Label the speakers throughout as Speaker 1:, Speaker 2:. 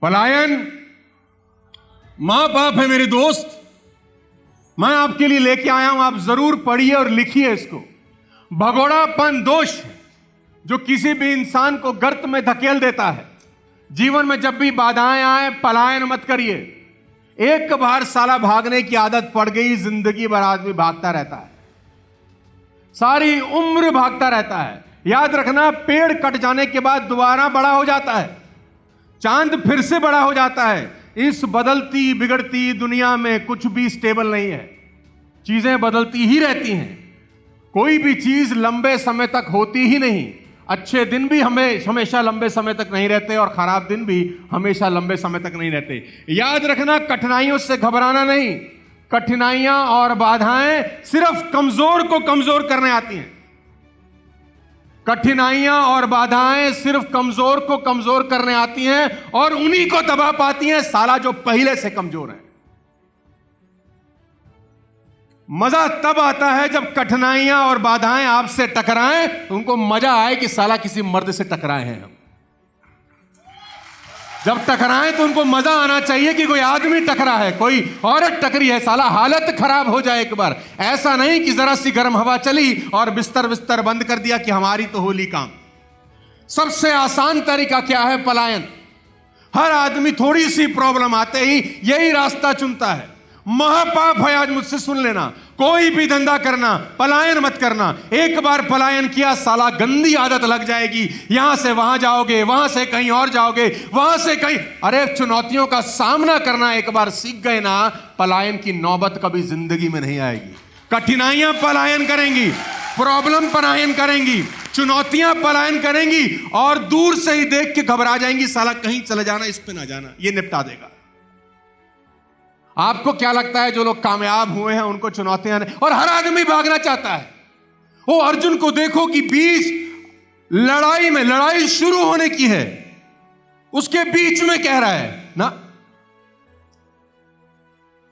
Speaker 1: पलायन महापाप है मेरे दोस्त। मैं आपके लिए लेके आया हूं, आप जरूर पढ़िए और लिखिए इसको। भगोड़ापन दोष है जो किसी भी इंसान को गर्त में धकेल देता है। जीवन में जब भी बाधाएं आए, पलायन मत करिए। एक बार साला भागने की आदत पड़ गई, जिंदगी भर आदमी भागता रहता है, सारी उम्र भागता रहता है। याद रखना, पेड़ कट जाने के बाद दोबारा बड़ा हो जाता है, चांद फिर से बड़ा हो जाता है। इस बदलती बिगड़ती दुनिया में कुछ भी स्टेबल नहीं है, चीजें बदलती ही रहती हैं। कोई भी चीज लंबे समय तक होती ही नहीं। अच्छे दिन भी हमेशा लंबे समय तक नहीं रहते और खराब दिन भी हमेशा लंबे समय तक नहीं रहते। याद रखना, कठिनाइयों से घबराना नहीं। कठिनाइयां और बाधाएं सिर्फ कमजोर को कमजोर करने आती हैं। कठिनाइयां और बाधाएं सिर्फ कमजोर को कमजोर करने आती हैं और उन्हीं को दबा पाती हैं साला जो पहले से कमजोर है। मजा तब आता है जब कठिनाइयां और बाधाएं आपसे टकराएं, तो उनको मजा आए कि साला किसी मर्द से टकराए हैं हम। जब टकराएं तो उनको मजा आना चाहिए कि कोई आदमी टकरा है, कोई औरत टकरी है। साला हालत खराब हो जाए एक बार। ऐसा नहीं कि जरा सी गर्म हवा चली और बिस्तर बंद कर दिया कि हमारी तो होली काम। सबसे आसान तरीका क्या है? पलायन। हर आदमी थोड़ी सी प्रॉब्लम आते ही यही रास्ता चुनता है। महापाप है, आज मुझसे सुन लेना। कोई भी धंधा करना, पलायन मत करना। एक बार पलायन किया, साला गंदी आदत लग जाएगी। यहां से वहां जाओगे, वहां से कहीं और जाओगे, वहां से कहीं। अरे चुनौतियों का सामना करना एक बार सीख गए ना, पलायन की नौबत कभी जिंदगी में नहीं आएगी। कठिनाइयां पलायन करेंगी, प्रॉब्लम पलायन करेंगी, चुनौतियां पलायन करेंगी और दूर से ही देख के घबरा जाएंगी। साला कहीं चले जाना, इस पे ना जाना, ये निपटा देगा। आपको क्या लगता है जो लोग कामयाब हुए हैं उनको चुनौतियां नहीं? और हर आदमी भागना चाहता है। वो अर्जुन को देखो कि बीच लड़ाई में, लड़ाई शुरू होने की है, उसके बीच में कह रहा है ना,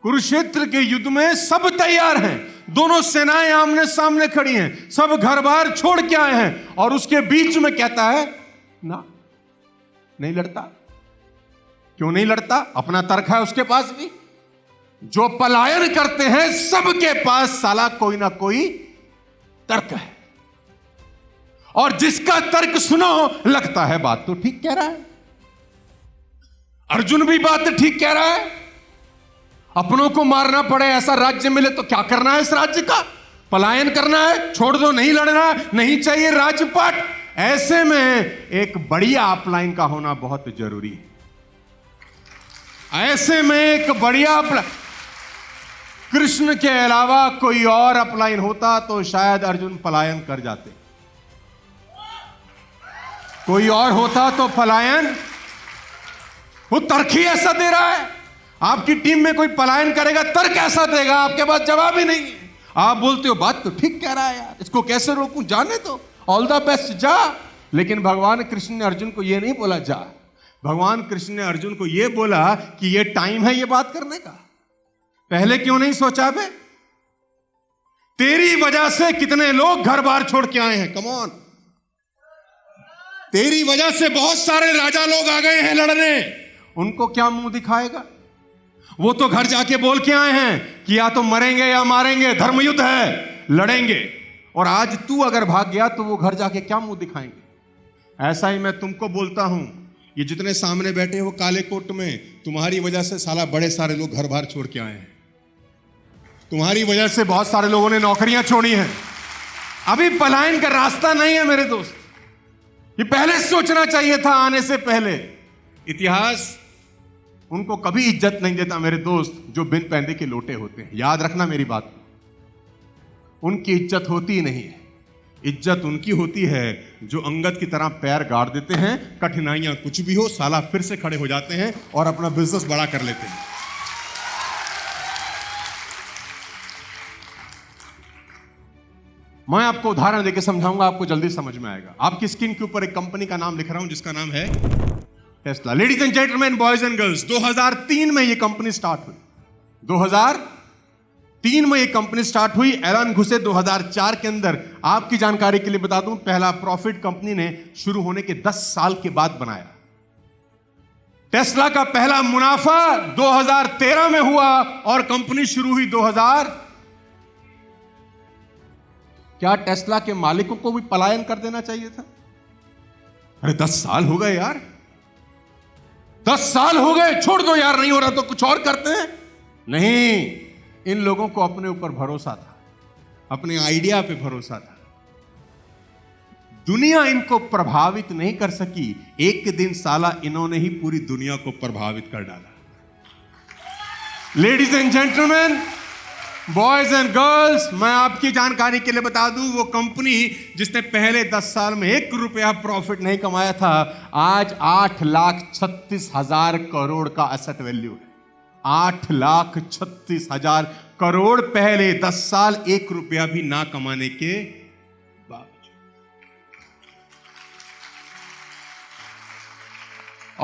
Speaker 1: कुरुक्षेत्र के युद्ध में सब तैयार हैं, दोनों सेनाएं आमने सामने खड़ी हैं, सब घर बार छोड़ के आए हैं, और उसके बीच में कहता है ना, नहीं लड़ता। क्यों नहीं लड़ता? अपना तर्क है उसके पास भी। जो पलायन करते हैं सबके पास साला कोई ना कोई तर्क है, और जिसका तर्क सुनो लगता है बात तो ठीक कह रहा है। अर्जुन भी बात ठीक कह रहा है। अपनों को मारना पड़े, ऐसा राज्य मिले तो क्या करना है? इस राज्य का पलायन करना है, छोड़ दो, नहीं लड़ना, नहीं चाहिए राजपाट। ऐसे में एक बढ़िया अपलाइन का होना बहुत जरूरी है। ऐसे में एक बढ़िया कृष्ण के अलावा कोई और अपलाइन होता तो शायद अर्जुन पलायन कर जाते। कोई और होता तो पलायन, वो तर्क ही ऐसा दे रहा है। आपकी टीम में कोई पलायन करेगा, तर्क ऐसा देगा, आपके पास जवाब ही नहीं है। आप बोलते हो बात तो ठीक कह रहा है यार, इसको कैसे रोकूं, जाने तो, ऑल द बेस्ट, जा। लेकिन भगवान कृष्ण ने अर्जुन को यह नहीं बोला जा। भगवान कृष्ण ने अर्जुन को यह बोला कि यह टाइम है ये बात करने का। पहले क्यों नहीं सोचा बे? तेरी वजह से कितने लोग घर बार छोड़ के आए हैं। कम ऑन, तेरी वजह से बहुत सारे राजा लोग आ गए हैं लड़ने। उनको क्या मुंह दिखाएगा? वो तो घर जाके बोल के आए हैं कि या तो मरेंगे या मारेंगे, धर्मयुद्ध है, लड़ेंगे। और आज तू अगर भाग गया तो वो घर जाके क्या मुंह दिखाएंगे? ऐसा ही मैं तुमको बोलता हूं, ये जितने सामने बैठे हो काले कोट में, तुम्हारी वजह से साला बड़े सारे लोग घर बार छोड़ के आए हैं। तुम्हारी वजह से बहुत सारे लोगों ने नौकरियां छोड़ी हैं। अभी पलायन का रास्ता नहीं है मेरे दोस्त, ये पहले सोचना चाहिए था, आने से पहले। इतिहास उनको कभी इज्जत नहीं देता मेरे दोस्त जो बिन पैंदे के लोटे होते हैं। याद रखना मेरी बात, उनकी इज्जत होती नहीं है। इज्जत उनकी होती है जो अंगद की तरह पैर गाड़ देते हैं, कठिनाइयां कुछ भी हो साला फिर से खड़े हो जाते हैं और अपना बिजनेस बड़ा कर लेते हैं। मैं आपको उदाहरण देकर समझाऊंगा, आपको जल्दी समझ में आएगा। आपकी स्क्रीन के ऊपर एक कंपनी का नाम लिख रहा हूं जिसका नाम है Tesla. Ladies and gentleman, boys and girls, 2003 में यह कंपनी स्टार्ट हुई। 2003 में यह कंपनी स्टार्ट हुई। एलन घुसे 2004 के अंदर। आपकी जानकारी के लिए बता दूं, पहला प्रॉफिट कंपनी ने शुरू होने के 10 साल के बाद बनाया। टेस्ला का पहला मुनाफा 2013 में हुआ और कंपनी शुरू हुई 2000। क्या टेस्ला के मालिकों को भी पलायन कर देना चाहिए था? अरे 10 साल हो गए यार, 10 साल हो गए, छोड़ दो यार, नहीं हो रहा तो कुछ और करते हैं। नहीं, इन लोगों को अपने ऊपर भरोसा था, अपने आइडिया पे भरोसा था। दुनिया इनको प्रभावित नहीं कर सकी, एक दिन साला इन्होंने ही पूरी दुनिया को प्रभावित कर डाला। Ladies and gentleman, boys and girls, मैं आपकी जानकारी के लिए बता दूं, वो कंपनी जिसने पहले 10 साल में 1 रुपया प्रॉफिट नहीं कमाया था, आज 8,36,000 करोड़ का एसेट वैल्यू है। 8,36,000 करोड़ पहले 10 साल 1 रुपया भी ना कमाने के बावजूद।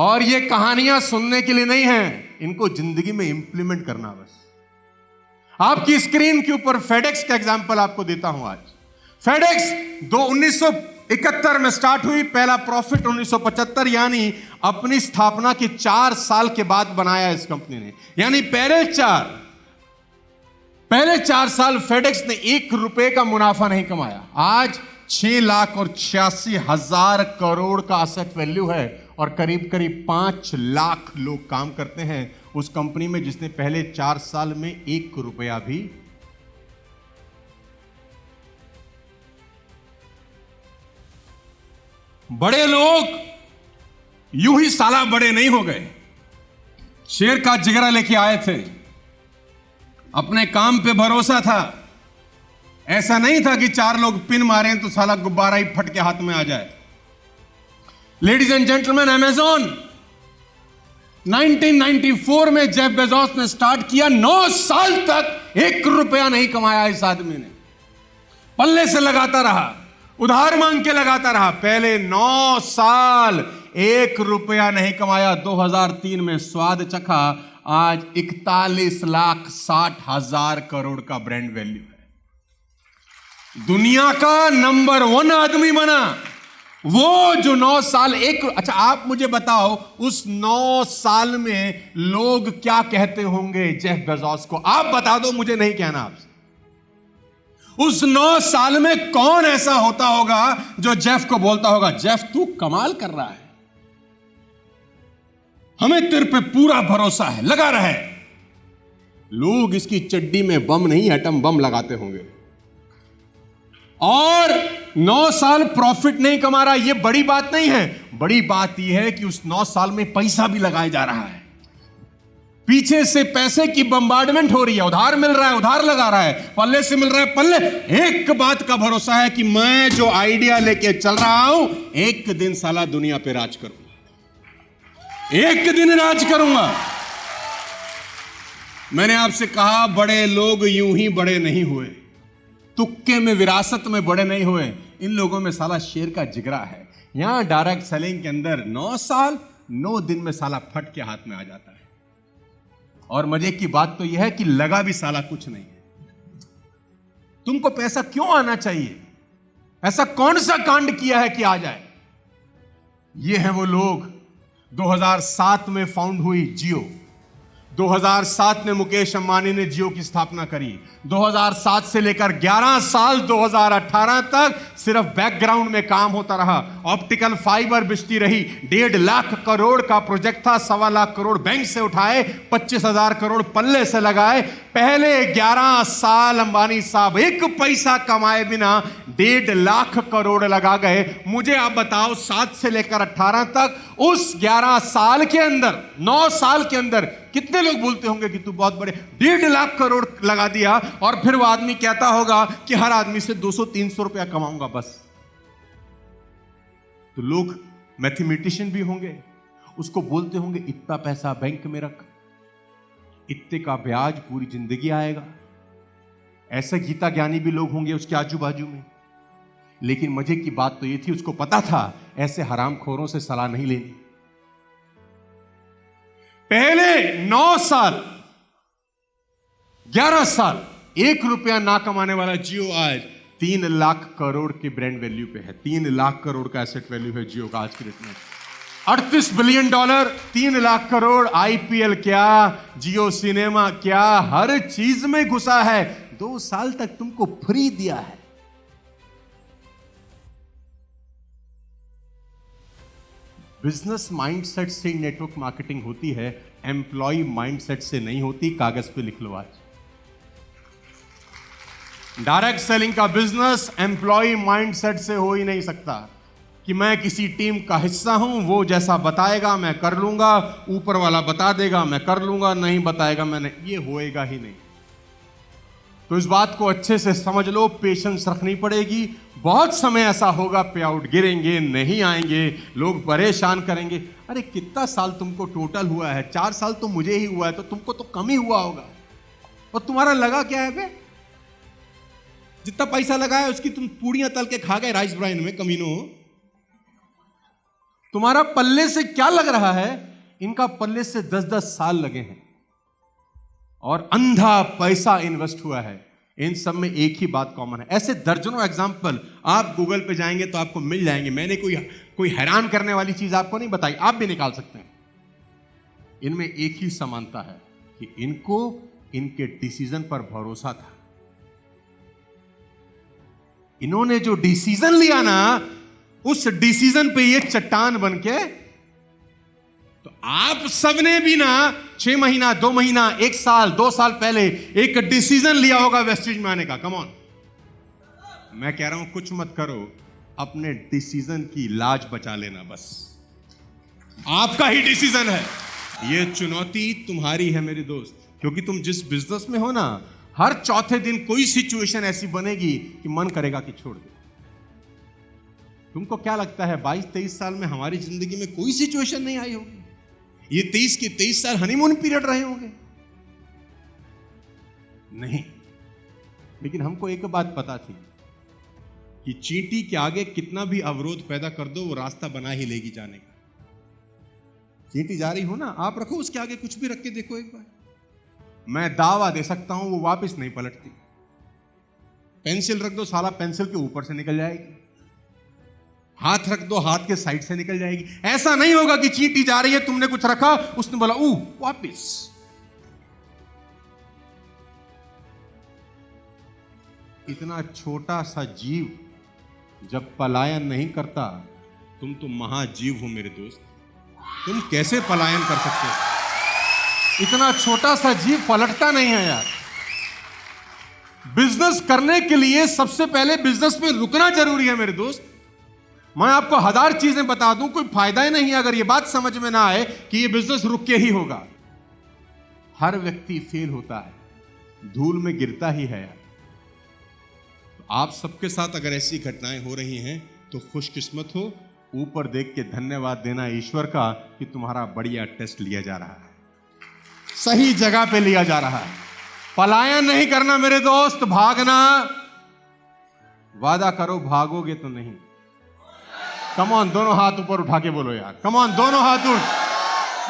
Speaker 1: और ये कहानियां सुनने के लिए नहीं हैं, इनको जिंदगी में इंप्लीमेंट करना बस। आपकी स्क्रीन के ऊपर फेडेक्स का एग्जांपल आपको देता हूं आज। फेडेक्स 1971 में स्टार्ट हुई, पहला प्रॉफिट 1975, यानी अपनी स्थापना के 4 साल के बाद बनाया इस कंपनी ने। यानी पहले 4 साल फेडेक्स ने 1 रुपए का मुनाफा नहीं कमाया। आज 6,86,000 करोड़ का एसेट वैल्यू है और करीब करीब 5 लाख लोग काम करते हैं उस कंपनी में, जिसने पहले 4 साल में 1 रुपया भी। बड़े लोग यूं ही साला बड़े नहीं हो गए, शेर का जिगरा लेके आए थे, अपने काम पे भरोसा था। ऐसा नहीं था कि 4 लोग पिन मारें तो साला गुब्बारा ही फट के हाथ में आ जाए। लेडीज एंड जेंटलमैन, अमेज़न 1994 में जेफ बेजोस ने स्टार्ट किया, 9 साल तक 1 रुपया नहीं कमाया इस आदमी ने। पल्ले से लगाता रहा, उधार मांग के लगाता रहा, पहले 9 साल 1 रुपया नहीं कमाया। 2003 में स्वाद चखा, आज 41,60,000 करोड़ का ब्रांड वैल्यू है। दुनिया का नंबर 1 आदमी बना वो, जो 9 साल अच्छा आप मुझे बताओ, उस 9 साल में लोग क्या कहते होंगे जेफ बेजोस को? आप बता दो, मुझे नहीं कहना आपसे। उस 9 साल में कौन ऐसा होता होगा जो जेफ को बोलता होगा, जेफ तू कमाल कर रहा है, हमें तेरे पे पूरा भरोसा है, लगा रहे। लोग इसकी चड्डी में बम नहीं, एटम बम लगाते होंगे। और 9 साल प्रॉफिट नहीं कमा रहा, यह बड़ी बात नहीं है। बड़ी बात यह है कि उस 9 साल में पैसा भी लगाया जा रहा है, पीछे से पैसे की बम्बार्डमेंट हो रही है, उधार मिल रहा है, उधार लगा रहा है, पल्ले से मिल रहा है, पल्ले। एक बात का भरोसा है कि मैं जो आइडिया लेके चल रहा हूं, एक दिन साला दुनिया पे राज करूंगा, एक दिन राज करूंगा। मैंने आपसे कहा, बड़े लोग यूं ही बड़े नहीं हुए, तुक्के में, विरासत में बड़े नहीं हुए। इन लोगों में साला शेर का जिगरा है। यहां डायरेक्ट सेलिंग के अंदर 9 साल 9 दिन में साला फट के हाथ में आ जाता है। और मजे की बात तो यह है कि लगा भी साला कुछ नहीं है। तुमको पैसा क्यों आना चाहिए? ऐसा कौन सा कांड किया है कि आ जाए? ये है वो लोग। 2007 में फाउंड हुई जियो। 2007 में मुकेश अंबानी ने जियो की स्थापना करी। 2007 से लेकर 11 साल 2018 तक सिर्फ बैकग्राउंड में काम होता रहा। ऑप्टिकल फाइबर बिछती रही। 1.5 लाख करोड़ का प्रोजेक्ट था। 1.25 लाख करोड़ बैंक से उठाए, 25,000 करोड़ पल्ले से लगाए। पहले 11 साल अंबानी साहब एक पैसा कमाए बिना 1.5 लाख करोड़ लगा गए। मुझे आप बताओ, 7 से लेकर 18 तक, उस 11 साल के अंदर, 9 साल के अंदर कितने लोग बोलते होंगे कि तू बहुत बड़े, 1.5 लाख करोड़ लगा दिया। और फिर वो आदमी कहता होगा कि हर आदमी से 200-300 रुपया कमाऊंगा बस। तो लोग मैथमेटिशियन भी होंगे, उसको बोलते होंगे इतना पैसा बैंक में रख, इतने का ब्याज पूरी जिंदगी आएगा। ऐसे गीता ज्ञानी भी लोग होंगे उसके आजू बाजू में। लेकिन मजे की बात तो यह थी, उसको पता था ऐसे हरामखोरों से सलाह नहीं लेनी। पहले 9 साल 11 साल 1 रुपया ना कमाने वाला जियो आज 3 लाख करोड़ की ब्रांड वैल्यू पे है। 3 लाख करोड़ का एसेट वैल्यू है जियो का आज की डेट में। $38 बिलियन, 3 लाख करोड़, आईपीएल क्या, जियो सिनेमा क्या, हर चीज में घुसा है। 2 साल तक तुमको फ्री दिया है। बिजनेस माइंडसेट से नेटवर्क मार्केटिंग होती है, एम्प्लॉय माइंडसेट से नहीं होती। कागज पे लिख लो आज। डायरेक्ट सेलिंग का बिजनेस एम्प्लॉय माइंडसेट से हो ही नहीं सकता कि मैं किसी टीम का हिस्सा हूं, वो जैसा बताएगा मैं कर लूंगा, ऊपर वाला बता देगा मैं कर लूंगा, नहीं बताएगा मैंने, ये होएगा ही नहीं। तो इस बात को अच्छे से समझ लो, पेशेंस रखनी पड़ेगी। बहुत समय ऐसा होगा पे आउट गिरेंगे, नहीं आएंगे, लोग परेशान करेंगे। अरे कितना साल तुमको टोटल हुआ है? 4 साल तो मुझे ही हुआ है, तो तुमको तो कम ही हुआ होगा। और तुम्हारा लगा क्या है बे? जितना पैसा लगाया उसकी तुम पूड़ियां तल के खा गए राइस ब्राइन में, कमीनो। तुम्हारा पल्ले से क्या लग रहा है? इनका पल्ले से 10-10 साल लगे हैं और अंधा पैसा इन्वेस्ट हुआ है। इन सब में एक ही बात कॉमन है। ऐसे दर्जनों एग्जाम्पल आप गूगल पे जाएंगे तो आपको मिल जाएंगे। मैंने कोई हैरान करने वाली चीज आपको नहीं बताई, आप भी निकाल सकते हैं। इनमें एक ही समानता है कि इनको इनके डिसीजन पर भरोसा था। इन्होंने जो डिसीजन लिया ना, उस डिसीजन पे ये चट्टान बनके, तो आप सबने भी ना 6 महीना, 2 महीना, 1 साल, 2 साल पहले एक डिसीजन लिया होगा वेस्टेज में आने का। कम ऑन, मैं कह रहा हूं कुछ मत करो, अपने डिसीजन की लाज बचा लेना, बस आपका ही डिसीजन है। ये चुनौती तुम्हारी है मेरे दोस्त, क्योंकि तुम जिस बिजनेस में हो ना, हर चौथे दिन कोई सिचुएशन ऐसी बनेगी कि मन करेगा कि छोड़ दे। तुमको क्या लगता है 22-23 साल में हमारी जिंदगी में कोई सिचुएशन नहीं आई होगी? ये 23 के 23 साल हनीमून पीरियड रहे होंगे? नहीं। लेकिन हमको एक बात पता थी कि चींटी के आगे कितना भी अवरोध पैदा कर दो, वो रास्ता बना ही लेगी जाने का। चींटी जा रही हो ना, आप रखो उसके आगे कुछ भी रख के देखो एक बार, मैं दावा दे सकता हूं वो वापस नहीं पलटती। पेंसिल रख दो, साला पेंसिल के ऊपर से निकल जाएगी। हाथ रख दो, हाथ के साइड से निकल जाएगी। ऐसा नहीं होगा कि चींटी जा रही है, तुमने कुछ रखा, उसने बोला वापिस। इतना छोटा सा जीव जब पलायन नहीं करता, तुम तो महाजीव हो मेरे दोस्त, तुम कैसे पलायन कर सकते हो? इतना छोटा सा जीव पलटता नहीं है यार। बिजनेस करने के लिए सबसे पहले बिजनेस में रुकना जरूरी है मेरे दोस्त। मैं आपको 1000 चीजें बता दूं, कोई फायदा ही नहीं अगर ये बात समझ में ना आए कि ये बिजनेस रुक के ही होगा। हर व्यक्ति फेल होता है, धूल में गिरता ही है यार। तो आप सबके साथ अगर ऐसी घटनाएं हो रही हैं तो खुशकिस्मत हो, ऊपर देख के धन्यवाद देना ईश्वर का कि तुम्हारा बढ़िया टेस्ट लिया जा रहा है, सही जगह पे लिया जा रहा है। पलायन नहीं करना मेरे दोस्त, भागना। वादा करो भागोगे तो नहीं। कम ऑन, दोनों हाथ ऊपर उठा के बोलो यार, कम ऑन, दोनों हाथ उठ।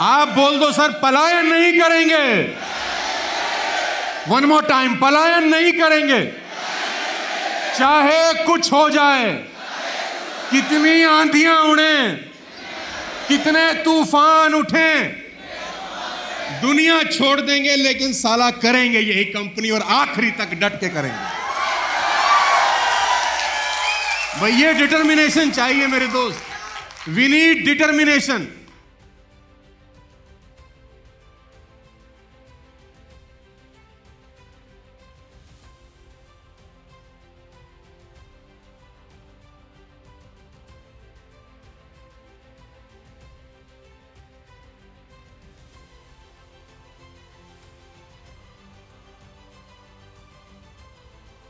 Speaker 1: आप बोल दो सर पलायन नहीं करेंगे। वन मोर टाइम, पलायन नहीं करेंगे। चाहे कुछ हो जाए, कितनी आंधियां उड़े, कितने तूफान उठें, दुनिया छोड़ देंगे लेकिन साला करेंगे यही कंपनी, और आखिरी तक डट के करेंगे। भाई ये डिटर्मिनेशन चाहिए मेरे दोस्त। We need determination.